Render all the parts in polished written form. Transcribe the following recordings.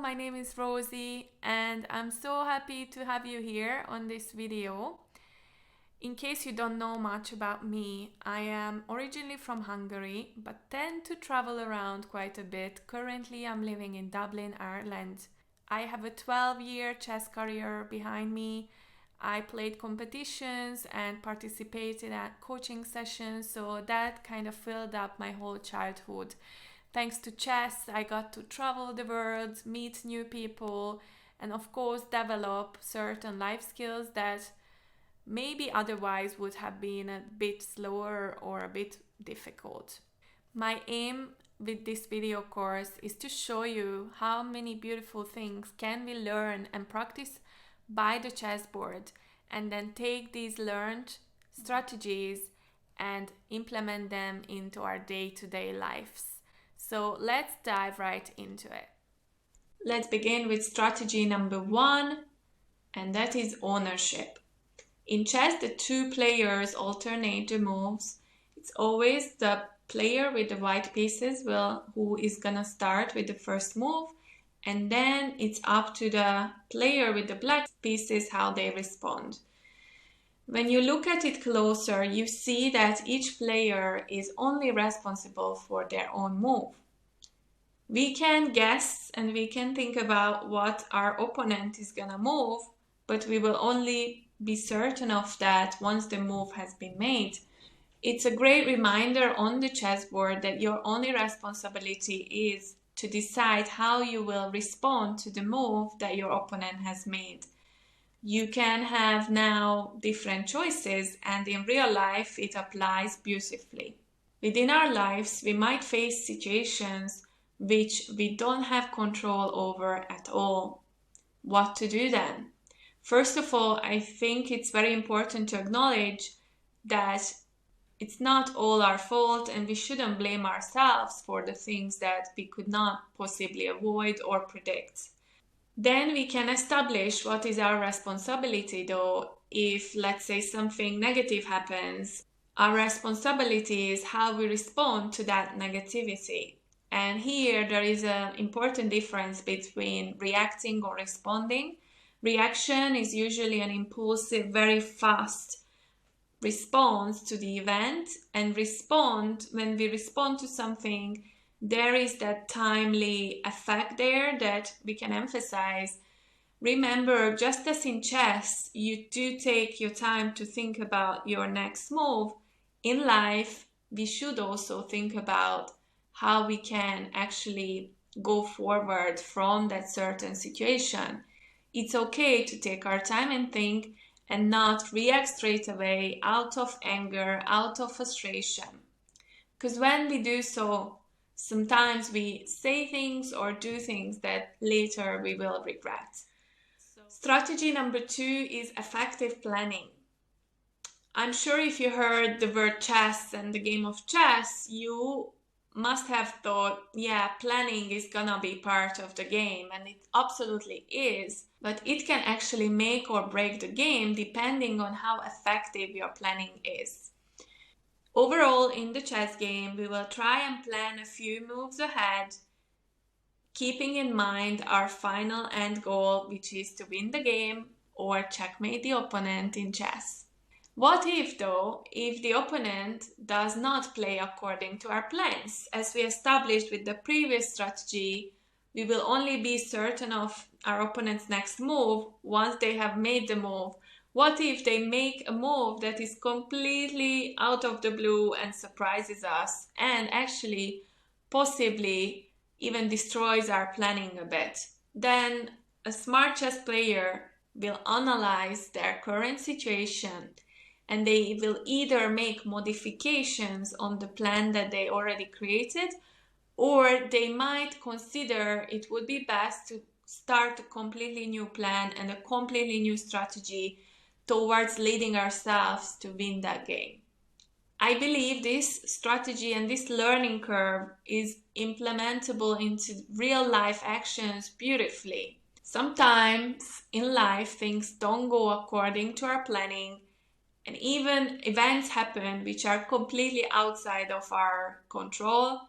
my name is Rosie and I'm so happy to have you here on this video. In case you don't know much about me, I am originally from Hungary but tend to travel around quite a bit. Currently I'm living in Dublin, Ireland. I have a 12-year chess career behind me. I played competitions and participated at coaching sessions, so that kind of filled up my whole childhood. Thanks to chess, I got to travel the world, meet new people, and of course, develop certain life skills that maybe otherwise would have been a bit slower or a bit difficult. My aim with this video course is to show you how many beautiful things can we learn and practice by the chessboard, and then take these learned strategies and implement them into our day-to-day lives. So let's dive right into it. Let's begin with strategy number 1, and that is ownership. In chess, the two players alternate the moves. It's always the player with the white pieces who is gonna start with the first move, and then it's up to the player with the black pieces how they respond. When you look at it closer, you see that each player is only responsible for their own move. We can guess and we can think about what our opponent is gonna move, but we will only be certain of that once the move has been made. It's a great reminder on the chessboard that your only responsibility is to decide how you will respond to the move that your opponent has made. You can have now different choices, and in real life it applies beautifully. Within our lives, we might face situations which we don't have control over at all. What to do then? First of all, I think it's very important to acknowledge that it's not all our fault and we shouldn't blame ourselves for the things that we could not possibly avoid or predict. Then we can establish what is our responsibility though. If, let's say, something negative happens, our responsibility is how we respond to that negativity. And here there is an important difference between reacting or responding. Reaction is usually an impulsive, very fast response to the event, and when we respond to something, there is that timely effect there that we can emphasize. Remember, just as in chess, you do take your time to think about your next move. In life, we should also think about how we can actually go forward from that certain situation. It's okay to take our time and think and not react straight away out of anger, out of frustration. Because when we do so, sometimes we say things or do things that later we will regret. Strategy number 2 is effective planning. I'm sure if you heard the word chess and the game of chess, you must have thought, yeah, planning is gonna be part of the game, and it absolutely is, but it can actually make or break the game depending on how effective your planning is. Overall, in the chess game, we will try and plan a few moves ahead, keeping in mind our final end goal, which is to win the game or checkmate the opponent in chess. What if, though, if the opponent does not play according to our plans? As we established with the previous strategy, we will only be certain of our opponent's next move once they have made the move. What if they make a move that is completely out of the blue and surprises us and actually possibly even destroys our planning a bit? Then a smart chess player will analyze their current situation, and they will either make modifications on the plan that they already created, or they might consider it would be best to start a completely new plan and a completely new strategy towards leading ourselves to win that game. I believe this strategy and this learning curve is implementable into real life actions beautifully. Sometimes in life things don't go according to our planning, and even events happen which are completely outside of our control.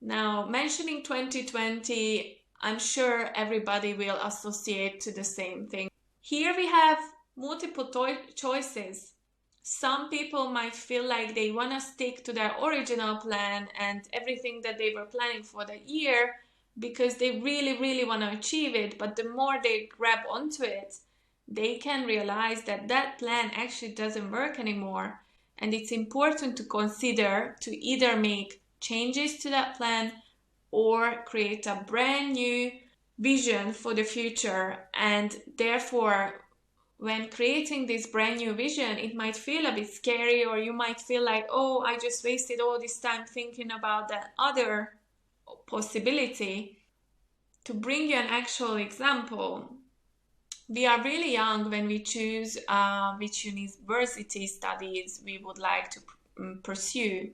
Now, mentioning 2020, I'm sure everybody will associate to the same thing. Here we have multiple choices. Some people might feel like they want to stick to their original plan and everything that they were planning for the year because they really, really want to achieve it. But the more they grab onto it, they can realize that that plan actually doesn't work anymore. And it's important to consider to either make changes to that plan or create a brand new vision for the future. And therefore, when creating this brand new vision, it might feel a bit scary, or you might feel like, oh, I just wasted all this time thinking about that other possibility. To bring you an actual example, we are really young when we choose which university studies we would like to pursue.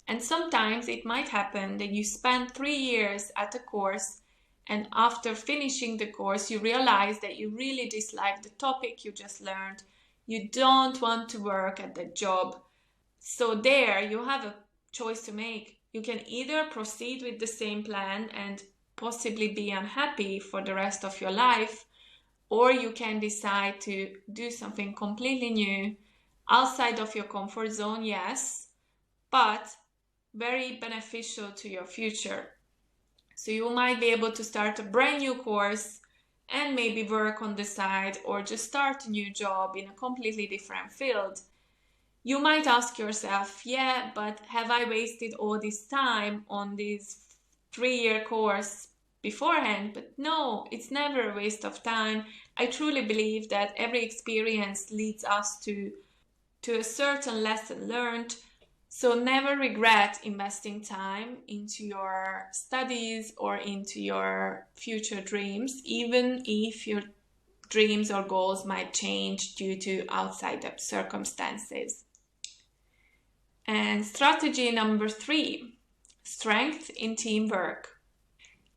And sometimes it might happen that you spend 3 years at a course, and after finishing the course, you realize that you really dislike the topic you just learned. You don't want to work at that job. So there you have a choice to make. You can either proceed with the same plan and possibly be unhappy for the rest of your life, or you can decide to do something completely new, outside of your comfort zone, yes, but very beneficial to your future. So you might be able to start a brand new course and maybe work on the side, or just start a new job in a completely different field. You might ask yourself, yeah, but have I wasted all this time on this 3-year course beforehand? But no, it's never a waste of time. I truly believe that every experience leads us to a certain lesson learned. So never regret investing time into your studies or into your future dreams, even if your dreams or goals might change due to outside circumstances. And strategy number 3, strength in teamwork.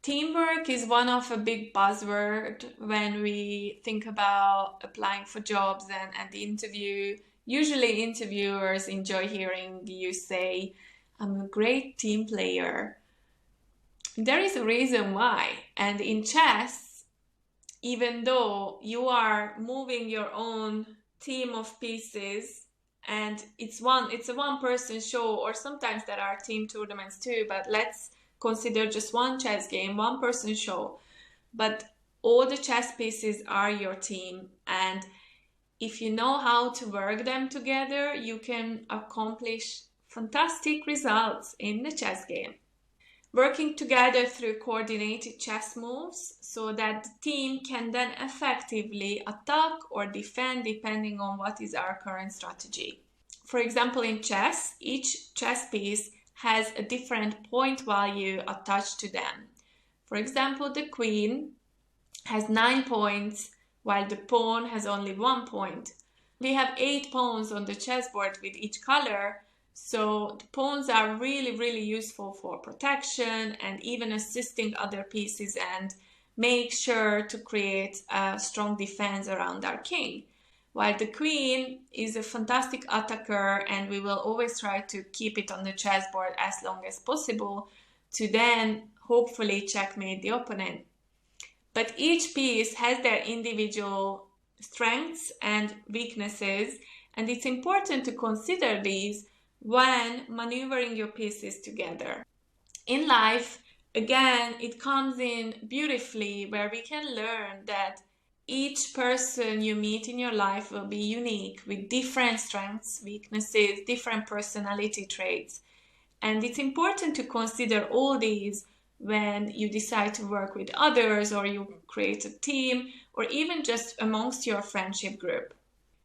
Teamwork is one of a big buzzword when we think about applying for jobs and the interview. Usually interviewers enjoy hearing you say, I'm a great team player. There is a reason why. And in chess, even though you are moving your own team of pieces, and it's a one person show, or sometimes there are team tournaments too, but let's consider just one chess game, one person show. But all the chess pieces are your team, and if you know how to work them together, you can accomplish fantastic results in the chess game. Working together through coordinated chess moves so that the team can then effectively attack or defend depending on what is our current strategy. For example, in chess, each chess piece has a different point value attached to them. For example, the queen has 9 points while the pawn has only 1 point. We have 8 pawns on the chessboard with each color, so the pawns are really, really useful for protection and even assisting other pieces and make sure to create a strong defense around our king. While the queen is a fantastic attacker, and we will always try to keep it on the chessboard as long as possible to then hopefully checkmate the opponent. But each piece has their individual strengths and weaknesses, and it's important to consider these when maneuvering your pieces together. In life, again, it comes in beautifully where we can learn that each person you meet in your life will be unique with different strengths, weaknesses, different personality traits. And it's important to consider all these when you decide to work with others, or you create a team, or even just amongst your friendship group.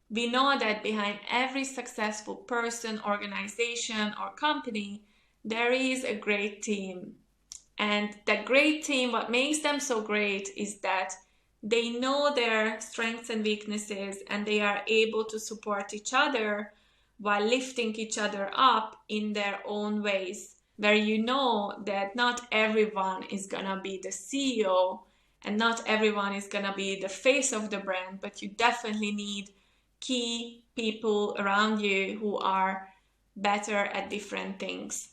We know that behind every successful person, organization, or company, there is a great team. And that great team, what makes them so great is that they know their strengths and weaknesses, and they are able to support each other while lifting each other up in their own ways, where you know that not everyone is gonna be the CEO and not everyone is gonna be the face of the brand, but you definitely need key people around you who are better at different things.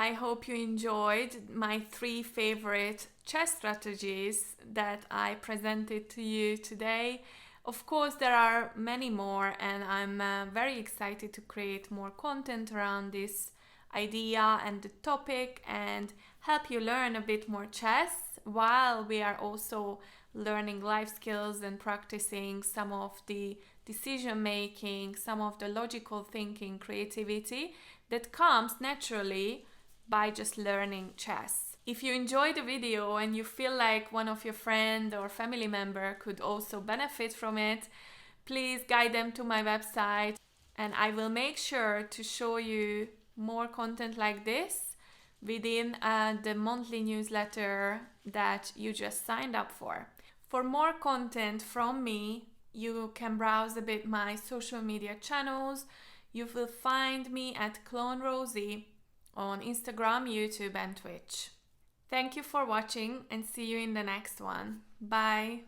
I hope you enjoyed my 3 favorite chess strategies that I presented to you today. Of course, there are many more, and I'm very excited to create more content around this idea and the topic and help you learn a bit more chess while we are also learning life skills and practicing some of the decision making, some of the logical thinking, creativity that comes naturally by just learning chess. If you enjoyed the video and you feel like one of your friend or family member could also benefit from it, please guide them to my website and I will make sure to show you more content like this within the monthly newsletter that you just signed up for. For more content from me, you can browse a bit my social media channels. You will find me at clonerosy on Instagram, YouTube and Twitch. Thank you for watching and see you in the next one. Bye!